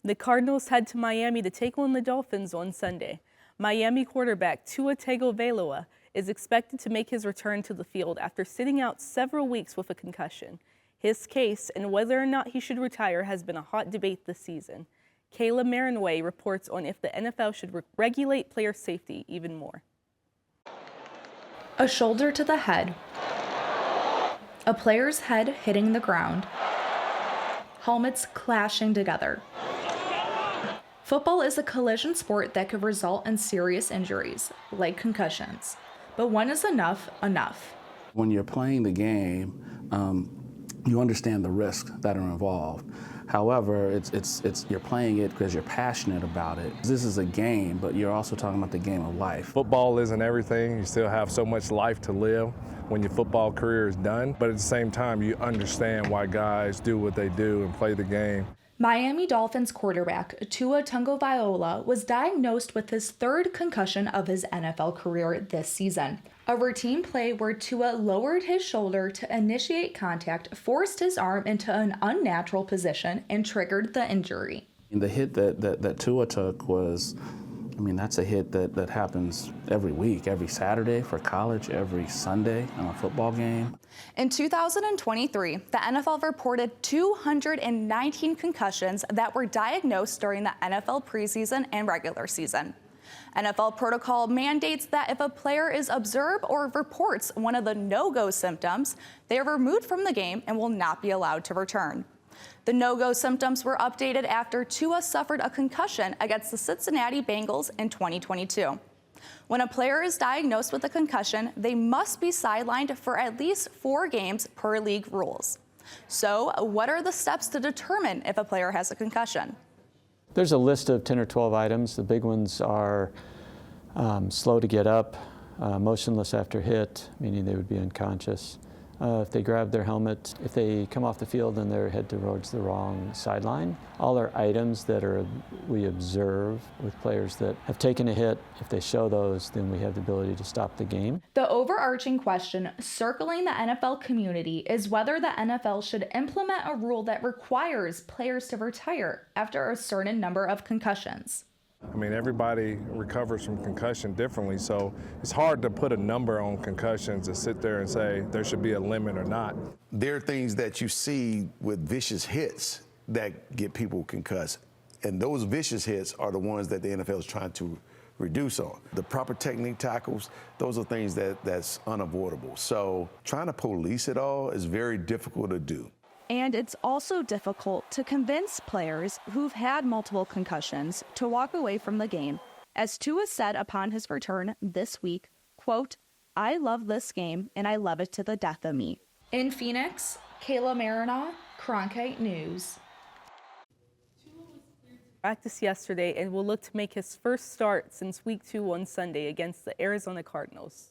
The Cardinals head to Miami to take on the Dolphins on Sunday. Miami quarterback Tua Tagovailoa is expected to make his return to the field after sitting out several weeks with a concussion. His case and whether or not he should retire has been a hot debate this season. Kayla Marienau reports on if the NFL should regulate player safety even more. A shoulder to the head, a player's head hitting the ground, helmets clashing together. Football is a collision sport that could result in serious injuries, like concussions. But when is enough enough? When you're playing the game, you understand the risks that are involved. However, you're playing it because you're passionate about it. This is a game, but you're also talking about the game of life. Football isn't everything. You still have so much life to live when your football career is done. But at the same time, you understand why guys do what they do and play the game. Miami Dolphins quarterback Tua Tagovailoa was diagnosed with his third concussion of his NFL career this season. A routine play where Tua lowered his shoulder to initiate contact forced his arm into an unnatural position and triggered the injury. The hit that Tua took was, that's a hit that happens every week, every Saturday for college, every Sunday on a football game. In 2023, the NFL reported 219 concussions that were diagnosed during the NFL preseason and regular season. NFL protocol mandates that if a player is observed or reports one of the no-go symptoms, they are removed from the game and will not be allowed to return. The no-go symptoms were updated after Tua suffered a concussion against the Cincinnati Bengals in 2022. When a player is diagnosed with a concussion, they must be sidelined for at least 4 games per league rules. So, what are the steps to determine if a player has a concussion? There's a list of 10 or 12 items. The big ones are slow to get up, motionless after hit, meaning they would be unconscious. If they grab their helmet, if they come off the field and their head towards the wrong sideline. All are items that we observe with players that have taken a hit. If they show those, then we have the ability to stop the game. The overarching question circling the NFL community is whether the NFL should implement a rule that requires players to retire after a certain number of concussions. Everybody recovers from concussion differently, so it's hard to put a number on concussions and sit there and say there should be a limit or not. There are things that you see with vicious hits that get people concussed, and those vicious hits are the ones that the NFL is trying to reduce on. The proper technique tackles, those are things that's unavoidable. So trying to police it all is very difficult to do. And it's also difficult to convince players who've had multiple concussions to walk away from the game. As Tua said upon his return this week, quote, "I love this game and I love it to the death of me." In Phoenix, Kayla Marienau, Cronkite News. Practice yesterday and will look to make his first start since week 2 on Sunday against the Arizona Cardinals.